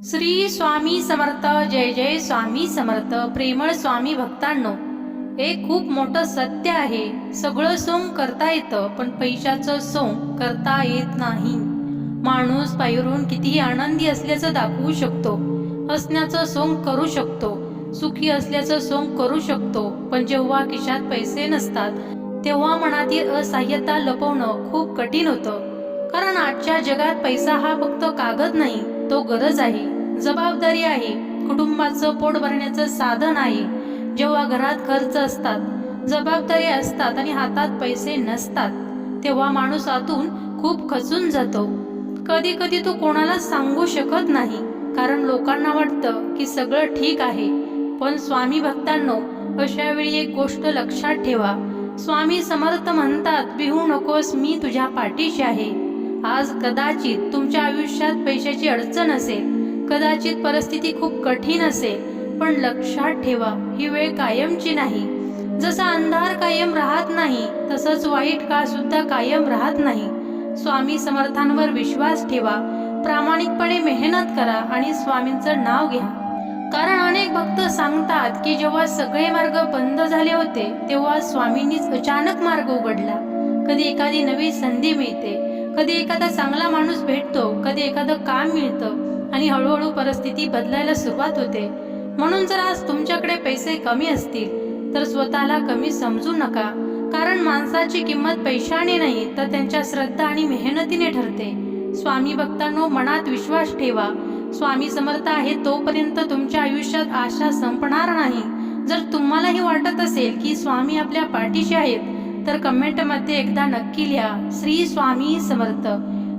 श्री स्वामी समर्थ. जय जय स्वामी समर्थ. प्रेमळ स्वामी भक्तांनो, एक खूप मोठं सत्य आहे. सगळं सोंग करता येतं, पण पैशाचं सोंग करता येत नाही. माणूस बाहेरून कितीही आनंदी असल्याचं दाखवू शकतो, हसण्याचं सोंग करू शकतो, सुखी असल्याचं सोंग करू शकतो, पण जेव्हा खिशात पैसे नसतात तेव्हा मनातील असहाय्यता लपवणं खूप कठीण होतं. कारण आजच्या जगात पैसा हा फक्त कागद नाही, तो गरज आहे, जबाबदारी आहे, कुटुंबाचं पोट भरण्याचं साधन आहे. जेव्हा घरात खर्च असतात, जबाबदारी असतात आणि हातात पैसे नसतात, तेव्हा माणूस आतून खूप खचून जातो. कधी कधी तो कोणाला सांगू शकत नाही, कारण लोकांना वाटतं की सगळं ठीक आहे. पण स्वामी भक्तांनो, अशा वेळी एक गोष्ट लक्षात ठेवा. स्वामी समर्थ म्हणतात, भिवू नकोस, मी तुझ्या पाठीशी आहे. आज कदाचित तुमच्या आयुष्यात पैशाची अडचण असेल, कदाचित परिस्थिती खूप कठीण असेल, पण लक्षात ठेवा, ही वेळ कायमची नाही. जसा अंधार कायम राहत नाही, तसंच वाईट काळ सुद्धा कायम राहत नाही. स्वामी समर्थांवर विश्वास ठेवा, प्रामाणिकपणे मेहनत करा आणि स्वामींचं नाव घ्या. कारण अनेक भक्त सांगतात की जेव्हा सगळे मार्ग बंद झाले होते, तेव्हा स्वामींनीच अचानक मार्ग उघडला. कधी एखादी नवी संधी मिळते, कधी एखादा चांगला माणूस भेटतो, कधी एखादं काम मिळतं आणि हळूहळू परिस्थिती बदलायला सुरुवात होते. म्हणून जर आज तुमच्याकडे पैसे कमी असतील तर स्वतःला कमी समजू नका. कारण माणसाची किंमत पैशाने नाही, तर त्यांच्या श्रद्धा आणि मेहनतीने ठरते. स्वामी भक्तांनो, मनात विश्वास ठेवा. स्वामी समर्थ आहे तोपर्यंत तुमच्या आयुष्यात आशा संपणार नाही. जर तुम्हालाही वाटत असेल की स्वामी आपल्या पाठीशी आहेत, तर कमेंटमध्ये एकदा नक्की लिहा, श्री स्वामी समर्थ.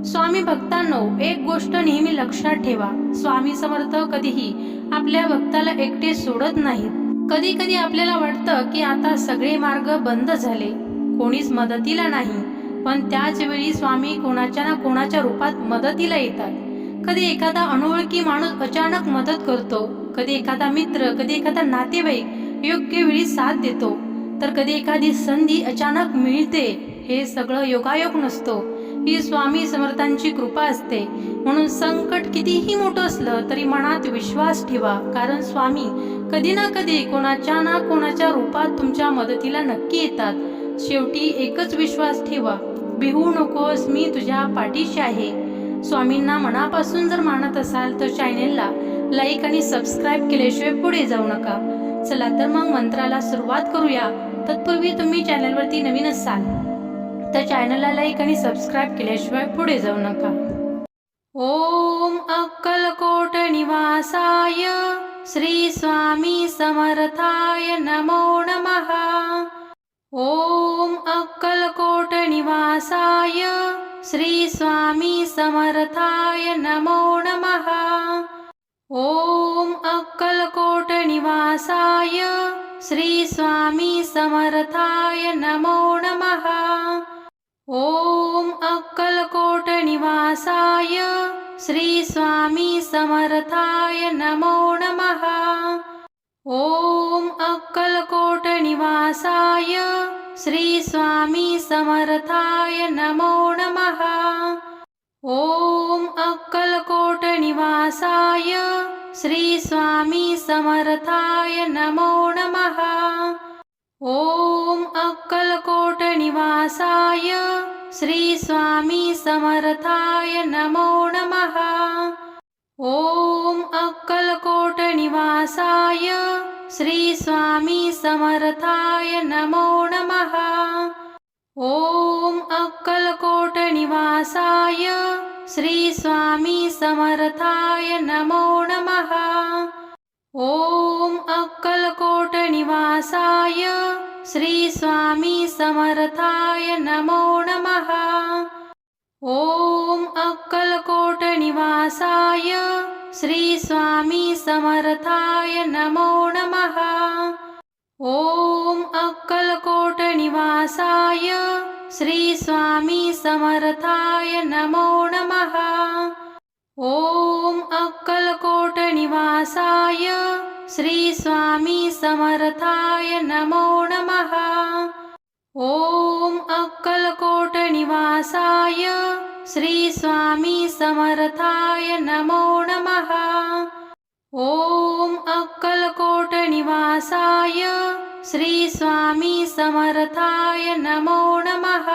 स्वामी भक्तांनो, एक गोष्ट नेहमी लक्षात ठेवा, स्वामी समर्थ कधीही आपल्या भक्ताला एकटे सोडत नाहीत. कधी कधी आपल्याला वाटतं की आता सगळे मार्ग बंद झाले, कोणीच मदतीला नाही, पण त्याच वेळी स्वामी कोणाच्या ना कोणाच्या रूपात मदतीला येतात. कधी एखादा अनोळखी माणूस अचानक मदत करतो, कधी एखादा मित्र, कधी एखादा नातेवाईक योग्य वेळी साथ देतो, तर कधी एखादी संधी अचानक मिळते. हे सगळं योगायोग नसतो, ही स्वामी समर्थांची कृपा असते. म्हणून संकट कितीही मोठं असलं तरी मनात विश्वास ठेवा, कारण स्वामी कधी ना कधी कोणाच्या ना कोणाच्या रूपात तुमच्या मदतीला नक्की येतात. शेवटी एकच विश्वास ठेवा, भिवू नकोस, मी तुझ्या पाठीशी आहे. स्वामींना मनापासून जर मानत असाल तर चॅनेलला लाईक आणि सबस्क्राईब केल्याशिवाय पुढे जाऊ नका. चला तर मग मंत्राला सुरुवात करूया. तत्पूर्वी तुम्ही चॅनलवरती नवीन असाल तर चॅनलला लाईक आणि सबस्क्राईब केल्याशिवाय पुढे जाऊ नका. ओम अक्कलकोट निवासाय श्री स्वामी समर्थाय नमो नमः. ओम अक्कलकोट निवासाय श्री स्वामी समर्थाय नमो नमः. ओम अक्कलकोट निवासाय श्री स्वामी समर्थाय नमो नमः. ओम अक्कलकोट निवासाय श्री स्वामी समर्थाय नमो नमः. ओम अक्कलकोट निवासाय श्री स्वामी समर्थाय नमो नमः. ओम अक्कलकोट निवासाय श्री स्वामी समर्थाय नमो नमः. ओम अक्कलकोट निवासाय श्री स्वामी समर्थाय नमो नमः. ओम अक्कलकोट निवासाय श्री स्वामी समर्थाय नमो नमः. ओम अक्कलकोट निवासाय श्री स्वामी समर्थाय नमो नमः. ओम अक्कलकोट निवासाय श्री स्वामी समर्थाय नमो नमः. ओम अक्कलकोट निवासाय श्री स्वामी समर्थाय नमो नमः. ओम अक्कलकोट निवासाय श्री स्वामी समर्थाय नमो नमः. ओम अक्कलकोट निवासाय श्री स्वामी समर्थाय नमो नमः. ओम अक्कलकोट निवासाय श्री स्वामी समर्थाय नमो नमः. श्री स्वामी समर्थाय नमो नमः।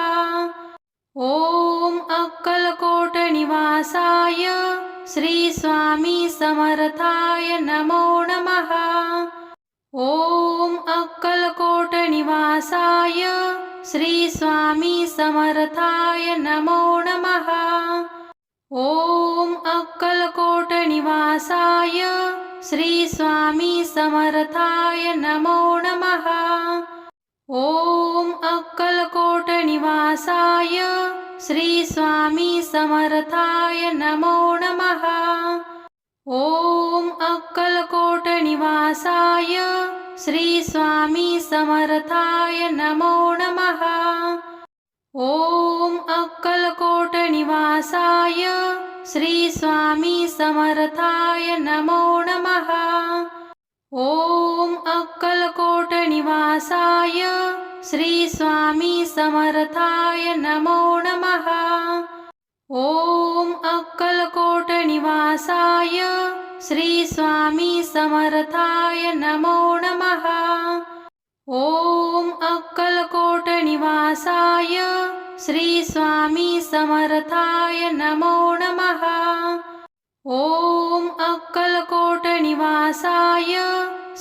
ओम अक्कलकोट निवासाय श्री स्वामी समर्थाय नमो नमः। ओम अक्कलकोट निवासाय श्री स्वामी समर्थाय नमो नमः। ओम अक्कलकोट निवासाय श्री स्वामी समर्थाय नमो नमः। ओम अक्कलकोट निवासाय श्री स्वामी समर्थाय नमो नमः। ओम अक्कलकोट निवासाय श्री स्वामी समर्थाय नमो नमः। ओम अक्कलकोट निवासाय श्री स्वामी समर्थाय नमो नमः। ओम अक्कलकोट निवासाय श्री स्वामी समर्थाय नमो नमः। ओम अक्कलकोट निवासाय श्री स्वामी समर्थाय नमो नमः। ओम अक्कलकोट निवासाय श्री स्वामी समर्थाय नमो नमः। ओम अक्कलकोट निवासाय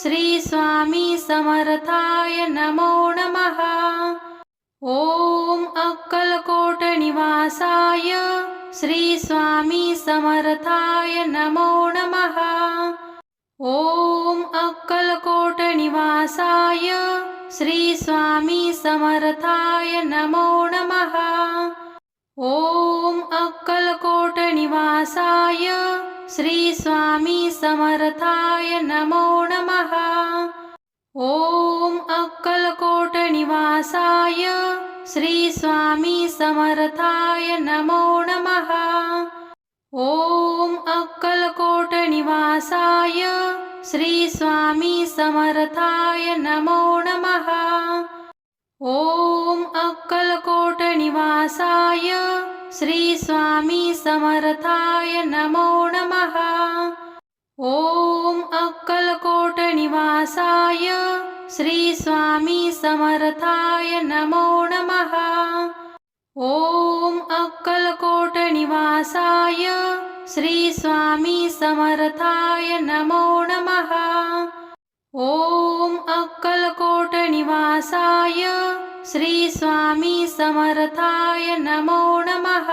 श्री स्वामी समर्थाय नमो नमः। ओम अक्कलकोट निवासाय श्री स्वामी समर्थाय नमो नमः। ओम अक्कलकोट निवासाय श्री स्वामी समर्थाय नमो नमः। ओम अक्कलकोट निवासाय श्री स्वामी समर्थाय नमो नमः। ओम अक्कलकोट निवासाय श्री स्वामी समर्थाय नमो नमः। ओम अक्कलकोट निवासाय श्री स्वामी समर्थाय नमो नमः। ओम अक्कलकोट निवासाय श्री स्वामी समर्थाय नमो नमः। ओम अक्कलकोट निवासाय श्री स्वामी समर्थाय नमो नमः। ओम अक्कलकोट निवासाय श्री स्वामी समर्थाय नमो नमः। ओम अक्कलकोट निवासाय श्री स्वामी समर्थाय नमो नमः।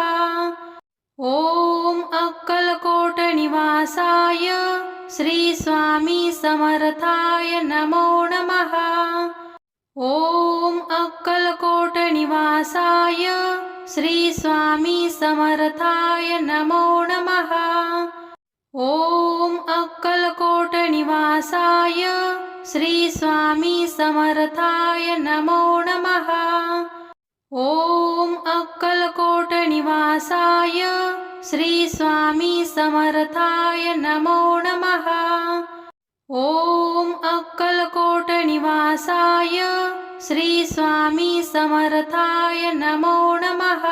ओम अक्कलकोट निवासाय श्री स्वामी समर्थाय नमो नमः। ओम अक्कलकोट निवासाय श्री स्वामी समर्थाय नमो नमः। ओम अक्कलकोट निवासाय श्री स्वामी समर्थाय नमो नमः। ओम अक्कलकोट निवासाय श्री स्वामी समर्थाय नमो नमः। ओम अक्कलकोट निवासाय श्री स्वामी समर्थाय नमो नमः।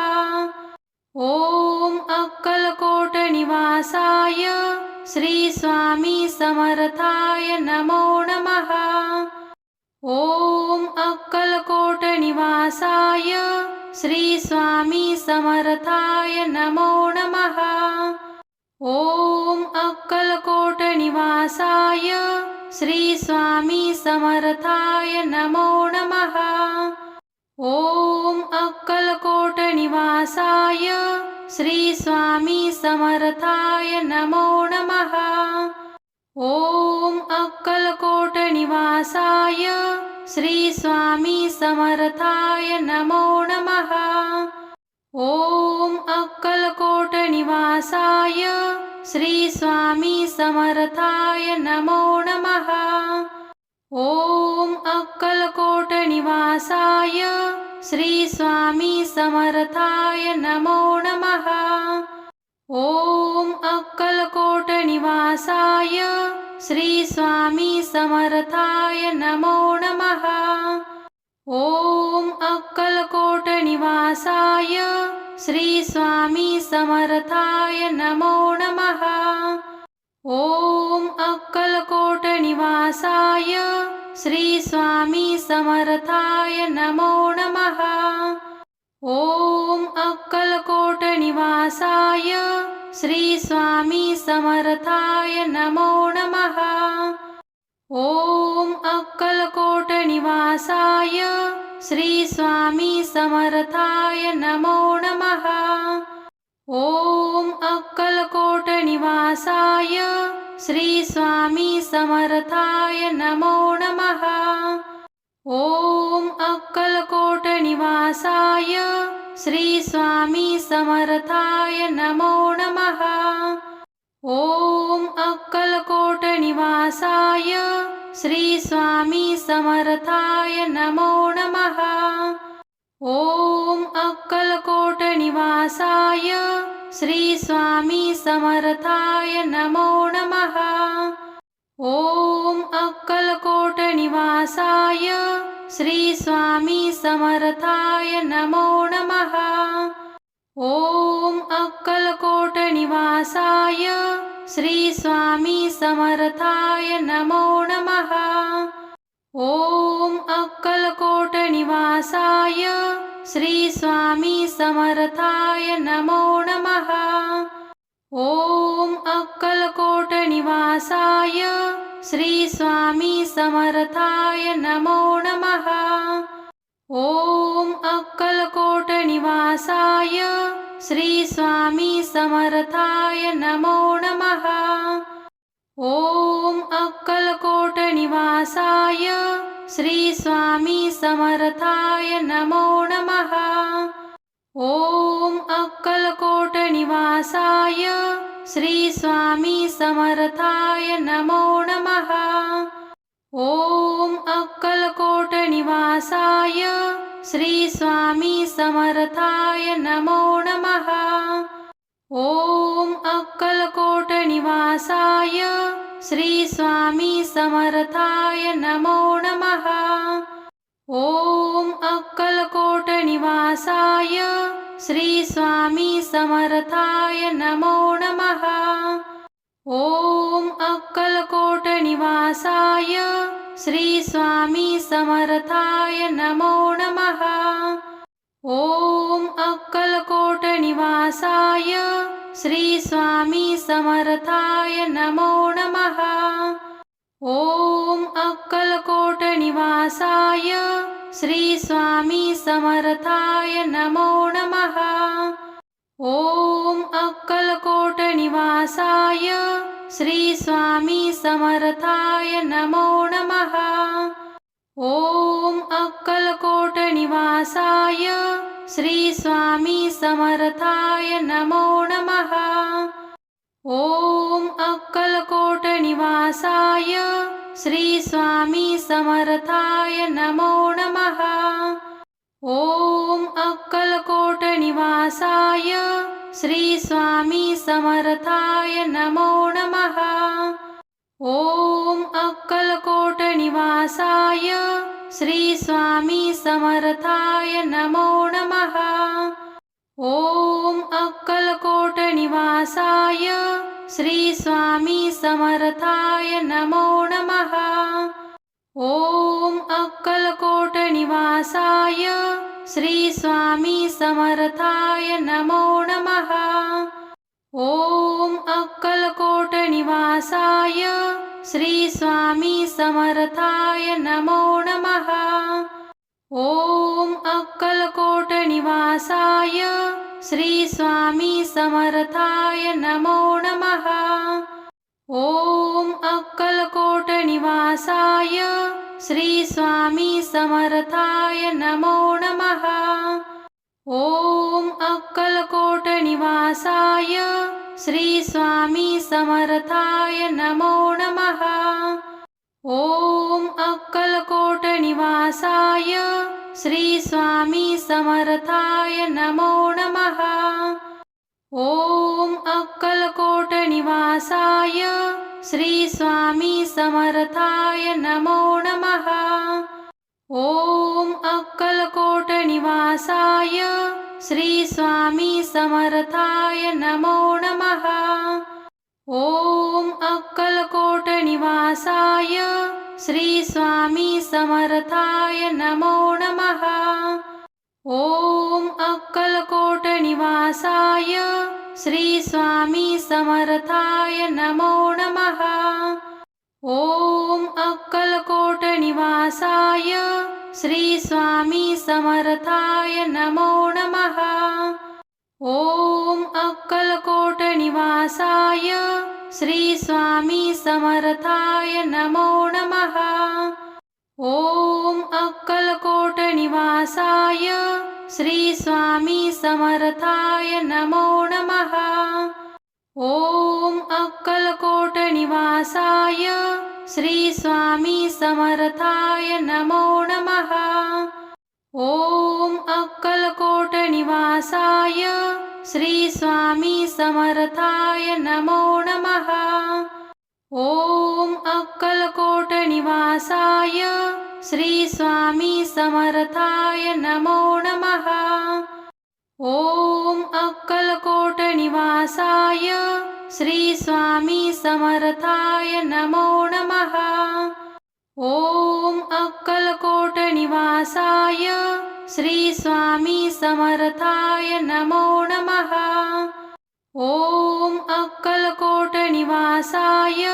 ओम अक्कलकोट निवासाय श्री स्वामी समर्थाय नमो नमः। ओम अक्कलकोट निवासाय श्री स्वामी समर्थाय नमो नमः। ओम अक्कलकोट निवासाय श्री स्वामी समर्थाय नमो नमः। ओम अक्कलकोट निवासाय श्री स्वामी समर्थाय नमो नमः। ओम अक्कलकोट निवासाय श्री स्वामी समर्थाय नमो नमः। ओम अक्कलकोट निवासाय श्री स्वामी समर्थाय नमो नमः। ओम अक्कलकोट निवासाय श्री स्वामी समर्थाय नमो नमः। ओम अक्कलकोट निवासाय श्री स्वामी समर्थाय नमो नमः। ओम अक्कलकोट निवासाय श्री स्वामी समर्थाय नमो नमः। ओम अक्कलकोट निवासाय श्री स्वामी समर्थाय नमो नमः। ओम अक्कलकोट निवासाय श्री स्वामी समर्थाय नमो नमः। ओम अक्कलकोट निवासाय श्री स्वामी समर्थाय नमो नमः। ओम अक्कलकोट निवासाय श्री स्वामी समर्थाय नमो नमः। ओम अक्कलकोट निवासाय श्री स्वामी समर्थाय नमो नमः। ओम अक्कलकोट निवासाय श्री स्वामी समर्थाय नमो नमः। ओम अक्कलकोट निवासाय श्री स्वामी समर्थाय नमो नमः। ओम अक्कलकोट निवासाय श्री स्वामी समर्थाय नमो नमः। ओम अक्कलकोट निवासाय श्री स्वामी समर्थाय नमो नमः। ओम अक्कलकोट निवासाय श्री स्वामी समर्थाय नमो नमः। ओम अक्कलकोट निवासाय श्री स्वामी समर्थाय नमो नमः। ओम अक्कलकोट निवासाय श्री स्वामी समर्थाय नमो नमः। ओम अक्कलकोट निवासाय श्री स्वामी समर्थाय नमो नमः। ओम अक्कलकोट निवासाय श्री स्वामी समर्थाय नमो नमः। ओम अक्कलकोट निवासाय श्री स्वामी समर्थाय नमो नमः। ओम अक्कलकोट निवासाय श्री स्वामी समर्थाय नमो नमः। ओम अक्कलकोट निवासाय श्री स्वामी समर्थाय नमो नमः। ओम अक्कलकोट निवासाय श्री स्वामी समर्थाय नमो नमः। ओम अक्कलकोट निवासाय श्री स्वामी समर्थाय नमो नमः। ओम अक्कलकोट निवासाय श्री स्वामी समर्थाय नमो नमः। ओम अक्कलकोट निवासाय श्री स्वामी समर्थाय नमो नमः। ओम अक्कलकोट निवासाय श्री स्वामी समर्थाय नमो नमः। ओम अक्कलकोट निवासाय श्री स्वामी समर्थाय नमो नमः। ओम अक्कलकोट निवासाय श्री स्वामी समर्थाय नमो नमः। ओम अक्कलकोट निवासाय श्री स्वामी समर्थाय नमो नमः। ओम अक्कलकोट निवासाय श्री स्वामी समर्थाय नमो नमः। ओम अक्कलकोट निवासाय श्री स्वामी समर्थाय नमो नमः। ओम अक्कलकोट निवासाय श्री स्वामी समर्थाय नमो नमः। ओम अक्कलकोट निवासाय श्री स्वामी समर्थाय नमो नमः। ओम अक्कलकोट निवासाय श्री स्वामी समर्थाय नमो नमः। ओम अक्कलकोट निवासाय श्री स्वामी समर्थाय नमो नमः। ओम अक्कलकोट निवासाय श्री स्वामी समर्थाय नमो नमः। ओम अक्कलकोट निवासाय श्री स्वामी समर्थाय नमो नमः। ओम अक्कलकोट निवासाय श्री स्वामी समर्थाय नमो नमः। ओम अक्कलकोट निवासाय श्री स्वामी समर्थाय नमो नमः। ओम अक्कलकोट निवासाय श्री स्वामी समर्थाय नमो नमः। ओम अक्कलकोट निवासाय श्री स्वामी समर्थाय नमो नमः। ओम अक्कलकोट निवासाय श्री स्वामी समर्थाय नमो नमः। ओम अक्कलकोट निवासाय श्री स्वामी समर्थाय नमो नमः। ओम अक्कलकोट निवासाय श्री स्वामी समर्थाय नमो नमः। ओम अक्कलकोट निवासाय श्री स्वामी समर्थाय नमो नमः। ओम अक्कलकोट निवासाय श्री स्वामी समर्थाय नमो नमः। ओम अक्कलकोट निवासाय श्री स्वामी समर्थाय नमो नमः। ओम अक्कलकोट निवासाय श्री स्वामी समर्थाय नमो नमः। ओम अक्कलकोट निवासाय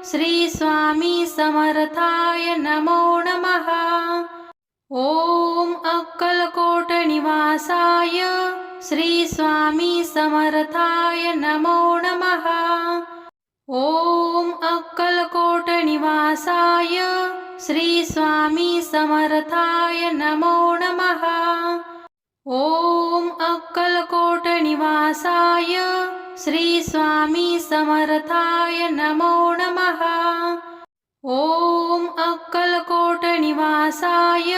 श्री स्वामी समर्थाय नमो नमः। ओम अक्कलकोट निवासाय श्री स्वामी समर्थाय नमो नमः। ओम अक्कलकोट निवासाय श्री स्वामी समर्थाय नमो नमः। ओम अक्कलकोट निवासाय श्री स्वामी समर्थाय नमो नमः। ओम अक्कलकोट निवासाय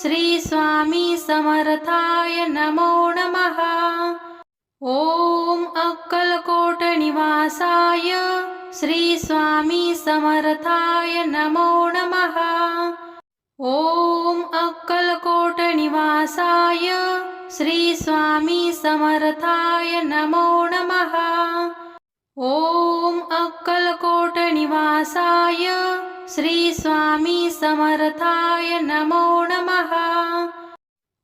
श्री स्वामी समर्थाय नमो नमः। ओम अक्कलकोट निवासाय श्री स्वामी समर्थाय नमो नमः। ओम अक्कलकोट निवासाय श्री स्वामी समर्थाय नमो नमः। ओम अक्कलकोट निवासाय श्री स्वामी समर्थाय नमो नमः।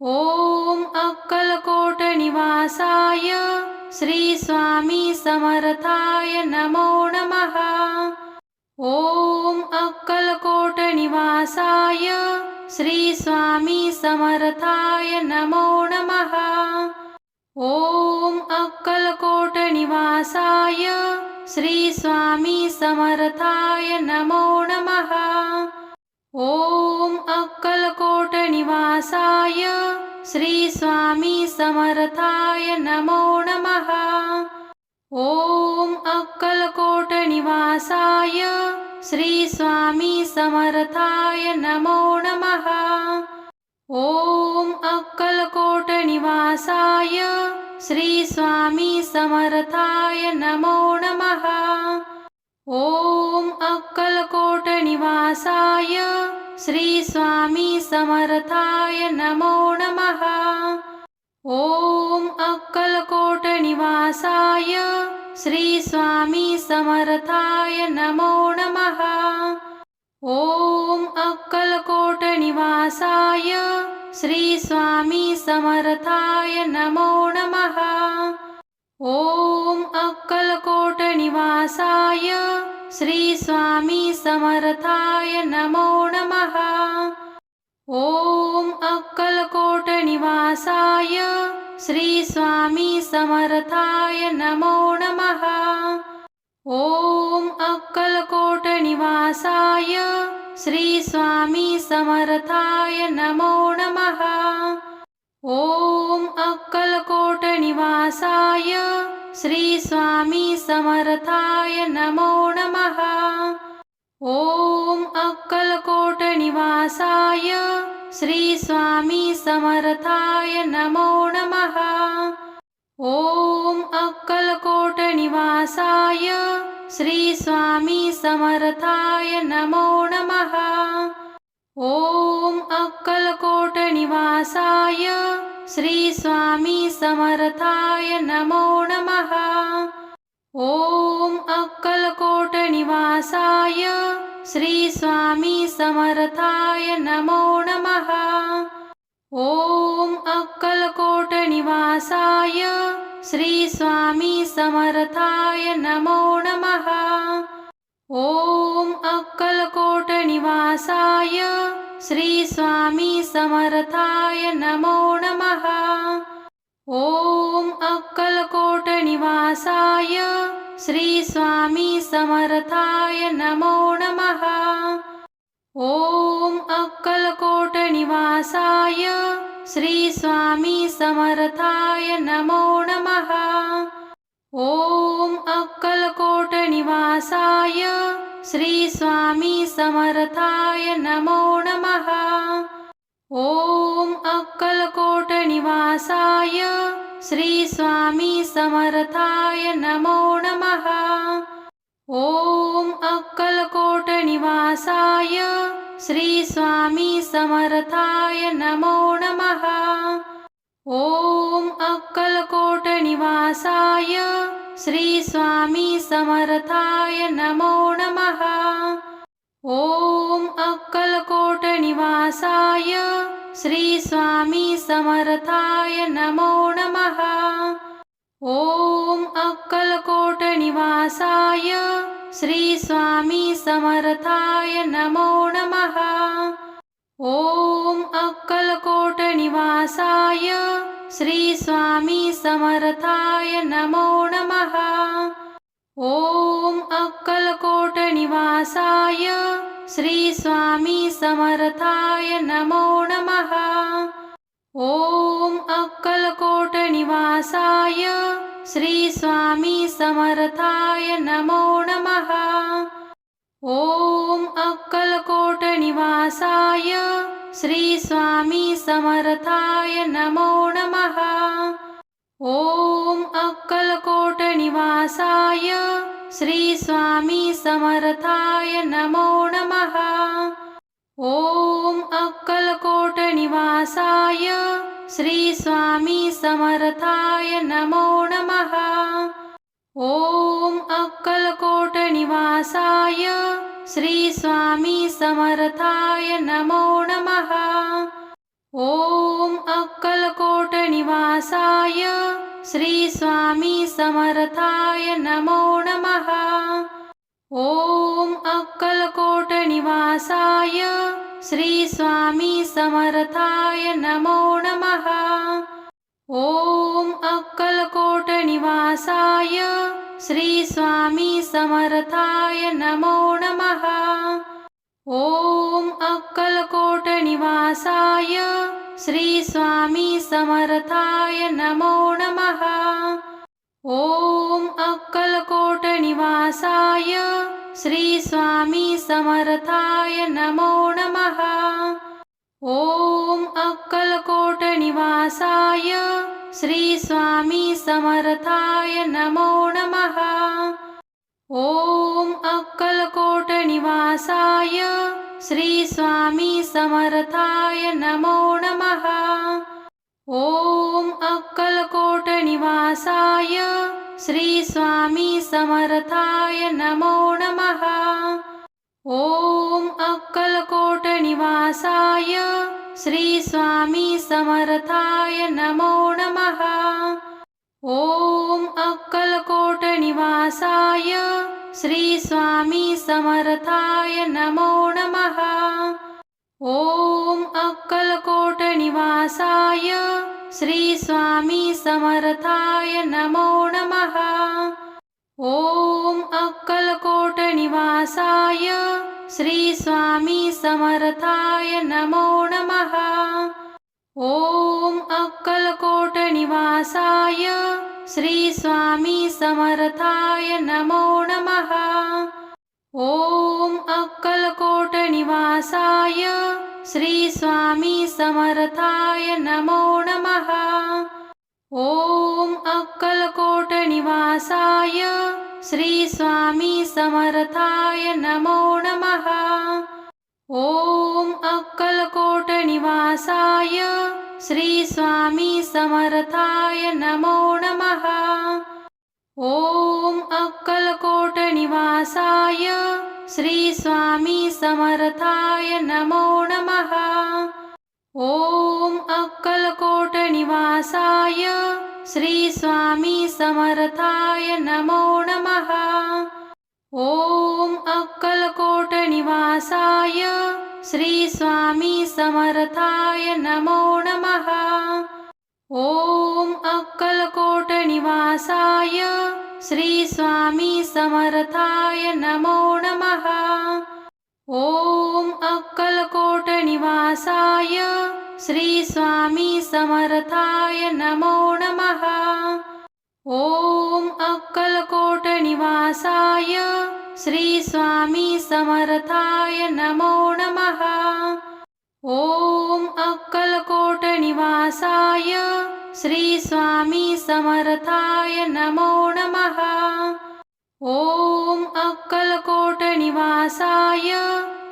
ओम अक्कलकोट निवासाय श्री स्वामी समर्थाय नमो नमः। ओम अक्कलकोट निवासाय श्री स्वामी समर्थाय नमो नमः। ओम अक्कलकोट निवासाय श्री स्वामी समर्थाय नमो नमः। ओम अक्कलकोट निवासाय श्री स्वामी समर्थाय नमो नमः। ओम अक्कलकोट निवासाय श्री स्वामी समर्थाय नमो नमः। ओम अक्कलकोट निवासाय श्री स्वामी समर्थाय नमो नमः। ओम अक्कलकोट निवासाय श्री स्वामी समर्थाय नमो नमः। ओम अक्कलकोट निवासाय श्री स्वामी समर्थाय नमो नमः। ओम अक्कलकोट निवासाय श्री स्वामी समर्थाय नमो नमः। ओम अक्कलकोट निवासाय श्री स्वामी समर्थाय नमो नमः। ओम अक्कलकोट निवासाय श्री स्वामी समर्थाय नमो नमः। ओम अक्कलकोट निवासाय श्री स्वामी समर्थाय नमो नमः। ओम अक्कलकोट निवासाय श्री स्वामी समर्थाय नमो नमः। ओम अक्कलकोट निवासाय श्री स्वामी समर्थाय नमो नमः। ओम अक्कलकोट निवासाय श्री स्वामी समर्थाय नमो नमः। ओम अक्कलकोट निवासाय श्री स्वामी समर्थाय नमो नमः। ओम अक्कलकोट निवासाय श्री स्वामी समर्थाय नमो नमः। ओम अक्कलकोट निवासाय श्री स्वामी समर्थाय नमो नमः। ओम अक्कलकोट निवासाय श्री स्वामी समर्थाय नमो नमः। ओम अक्कलकोट निवासाय श्री स्वामी समर्थाय नमो नमः। ओम अक्कलकोट निवासाय श्री स्वामी समर्थाय नमो नमः। ओम अक्कलकोट निवासाय श्री स्वामी समर्थाय नमो नमः। ओम अक्कलकोट निवासाय श्री स्वामी समर्थाय नमो नमः। ओम अक्कलकोट निवासाय श्री स्वामी समर्थाय नमो नमः। ओम अक्कलकोट निवासाय श्री स्वामी समर्थाय नमो नमः। ओम अक्कलकोट निवासाय श्री स्वामी समर्थाय नमो नमः। ओम अक्कलकोट निवासाय श्री स्वामी समर्थाय नमो नमः। ओम अक्कलकोट निवासाय श्री स्वामी समर्थाय नमो नमः। ओम अक्कलकोट निवासाय श्री स्वामी समर्थाय नमो नमः। ओम अक्कलकोट निवासाय श्री स्वामी समर्थाय नमो नमः। ओम अक्कलकोट निवासाय श्री स्वामी समर्थाय नमो नमः। ओम अक्कलकोट निवासाय श्री स्वामी समर्थाय नमो नमः। ओम अक्कलकोट निवासाय श्री स्वामी समर्थाय नमो नमः। ओम अक्कलकोट निवासाय श्री स्वामी समर्थाय नमो नमः। ओम अक्कलकोट निवासाय श्री स्वामी समर्थाय नमो नमः। ओम अक्कलकोट निवासाय श्री स्वामी समर्थाय नमो नमः। ओम अक्कलकोट निवासाय श्री स्वामी समर्थाय नमो नमः। ओम अक्कलकोट निवासाय श्री स्वामी समर्थाय नमो नमः। ओम अक्कलकोट निवासाय श्री स्वामी समर्थाय नमो नमः। ओम अक्कलकोट निवासाय श्री स्वामी समर्थाय नमो नमः। ओम अक्कलकोट निवासाय श्री स्वामी समर्थाय नमो नमः। ओम अक्कलकोट निवासाय श्री स्वामी समर्थाय नमो नमः। ओम अक्कलकोट निवासाय श्री स्वामी समर्थाय नमो नमः। ओम अक्कलकोट निवासाय श्री स्वामी समर्थाय नमो नमः। ओम अक्कलकोट निवासाय श्री स्वामी समर्थाय नमो नमः। ओम अक्कलकोट निवासाय श्री स्वामी समर्थाय नमो नमः। ओम अक्कलकोट निवासाय श्री स्वामी समर्थाय नमो नमः। ओम अक्कलकोट निवासाय श्री स्वामी समर्थाय नमो नमः। ओम अक्कलकोट निवासाय श्री स्वामी समर्थाय नमो नमः। ओम अक्कलकोट निवासाय श्री स्वामी समर्थाय नमो नमः। ओम अक्कलकोट निवासाय श्री स्वामी समर्थाय नमो नमः। ओम अक्कलकोट निवासाय श्री स्वामी समर्थाय नमो नमः। ओम अक्कलकोट निवासाय श्री स्वामी समर्थाय नमो नमः। ओम अक्कलकोट निवासाय श्री स्वामी समर्थाय नमो नमः। ओम अक्कलकोट निवासाय श्री स्वामी समर्थाय नमो नमः। ओम अक्कलकोट निवासाय श्री स्वामी समर्थाय नमो नमः। ओम अक्कलकोट निवासाय श्री स्वामी समर्थाय नमो नमः। ओम अक्कलकोट निवासाय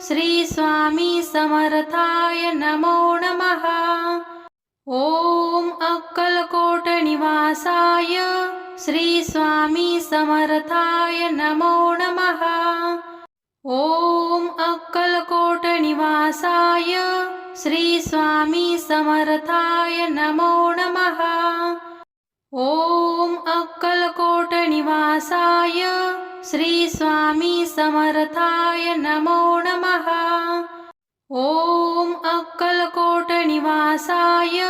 श्री स्वामी समर्थाय नमो नमः। ओम अक्कलकोट निवासाय श्री स्वामी समर्थाय नमो नमः। ओम अक्कलकोट निवासाय श्री स्वामी समर्थाय नमो नमः। ओम अक्कलकोट निवासाय श्री स्वामी समर्थाय नमो नमः। ओम अक्कलकोट निवासाय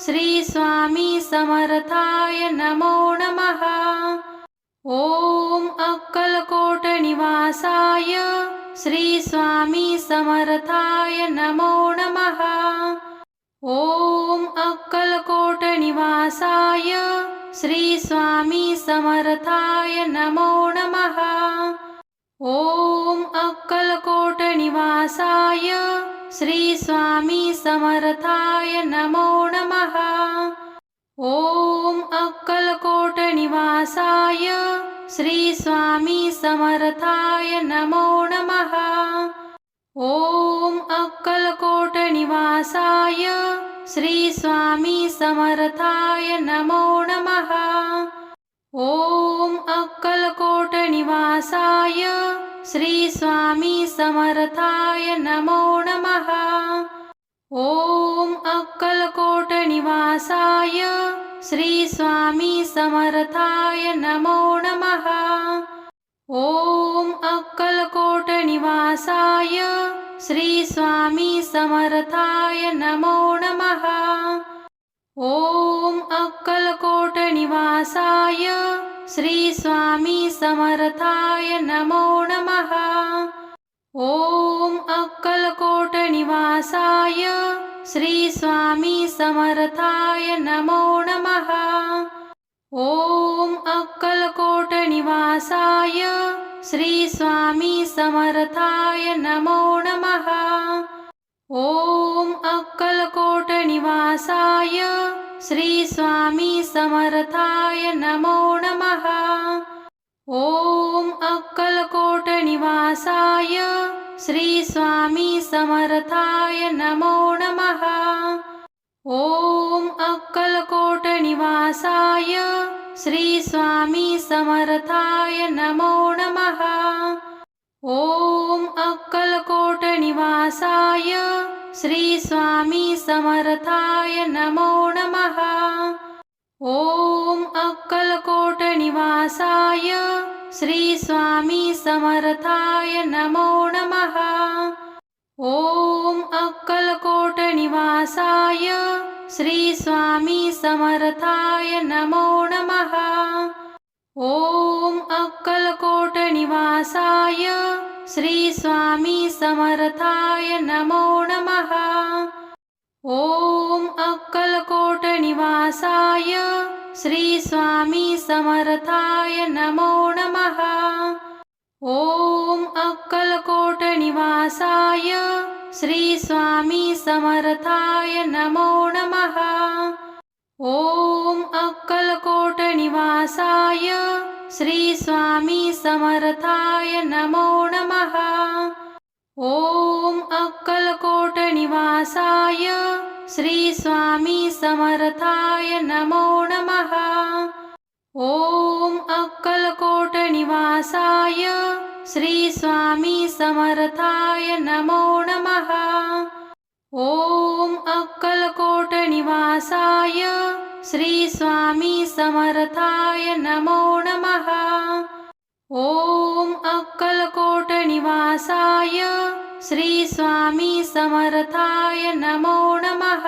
श्री स्वामी समर्थाय नमो नमः। ओम अक्कलकोट निवासाय श्री स्वामी समर्थाय नमो नमः। ओम अक्कलकोट निवासाय श्री स्वामी समर्थाय नमो नमः। ओम अक्कलकोट निवासाय श्री स्वामी समर्थाय नमो नमः। ओम अक्कलकोट निवासाय श्री स्वामी समर्थाय नमो नमः। ओम अक्कलकोट निवासाय श्री स्वामी समर्थाय नमो नमः। ओम अक्कलकोट निवासाय श्री स्वामी समर्थाय नमो नमः। ओम अक्कलकोट निवासाय श्री स्वामी समर्थाय नमो नमः। ओम अक्कलकोट निवासाय श्री स्वामी समर्थाय नमो नमः। ओम अक्कलकोट निवासाय श्री स्वामी समर्थाय नमो नमः। ओम अक्कलकोट निवासाय श्री स्वामी समर्थाय नमो नमः। ओम अक्कलकोट निवासाय श्री स्वामी समर्थाय नमो नमः। ओम अक्कलकोट निवासाय श्री स्वामी समर्थाय नमो नमः। ओम अक्कलकोट निवासाय श्री स्वामी समर्थाय नमो नमः। ओम अक्कलकोट निवासाय श्री स्वामी समर्थाय नमो नमः। ओम अक्कलकोट निवासाय श्री स्वामी समर्थाय नमो नमः। ओम अक्कलकोट निवासाय श्री स्वामी समर्थाय नमो नमः। ओम अक्कलकोट निवासाय श्री स्वामी समर्थाय नमो नमः। ओम अक्कलकोट निवासाय श्री स्वामी समर्थाय नमो नमः। ओम अक्कलकोट निवासाय श्री स्वामी समर्थाय नमो नमः। ओम अक्कलकोट निवासाय श्री स्वामी समर्थाय नमो नमः। ओम अक्कलकोट निवासाय श्री स्वामी समर्थाय नमो नमः। ओम अक्कलकोट निवासाय श्री स्वामी समर्थाय नमो नमः। ओम अक्कलकोट निवासाय श्री स्वामी समर्थाय नमो नमः। ओम अक्कलकोट निवासाय श्री स्वामी समर्थाय नमो नमः। ओम अक्कलकोट निवासाय श्री स्वामी समर्थाय नमो नमः।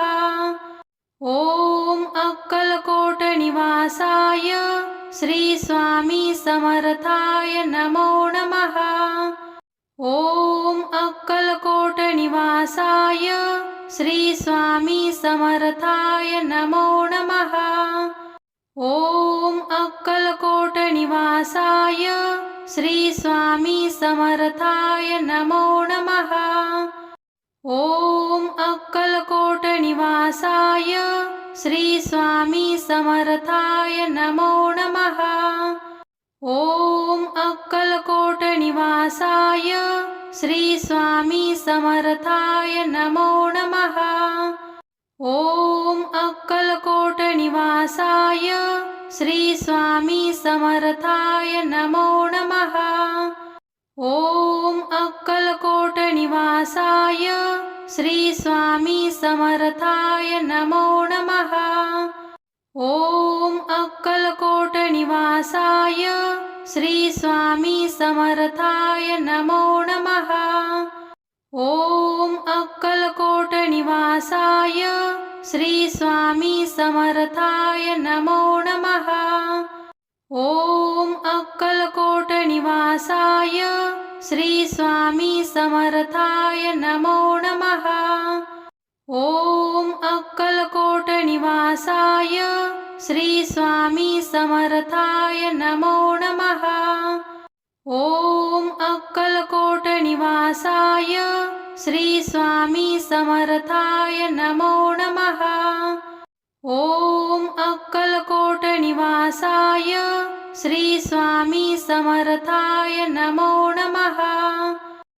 ओम अक्कलकोट निवासाय श्री स्वामी समर्थाय नमो नमः। ओम अक्कलकोट निवासाय श्री स्वामी समर्थाय नमो नमः। ओम अक्कलकोट निवासाय श्री स्वामी समर्थाय नमो नमः। ओम अक्कलकोट निवासाय श्री स्वामी समर्थाय नमो नमः। ओम अक्कलकोट निवासाय श्री स्वामी समर्थाय नमो नमः। ओम अक्कलकोट निवासाय श्री स्वामी समर्थाय नमो नमः। ओम अक्कलकोट निवासाय श्री स्वामी समर्थाय नमो नमः। ओम अक्कलकोट निवासाय श्री स्वामी समर्थाय नमो नमः। ओम अक्कलकोट निवासाय श्री स्वामी समर्थाय नमो नमः। ओम अक्कलकोट निवासाय श्री स्वामी समर्थाय नमो नमः। ओम अक्कलकोट निवासाय श्री स्वामी समर्थाय नमो नमः। ओम अक्कलकोट निवासाय श्री स्वामी समर्थाय नमो नमः। ओम अक्कलकोट निवासाय श्री स्वामी समर्थाय नमो नमः।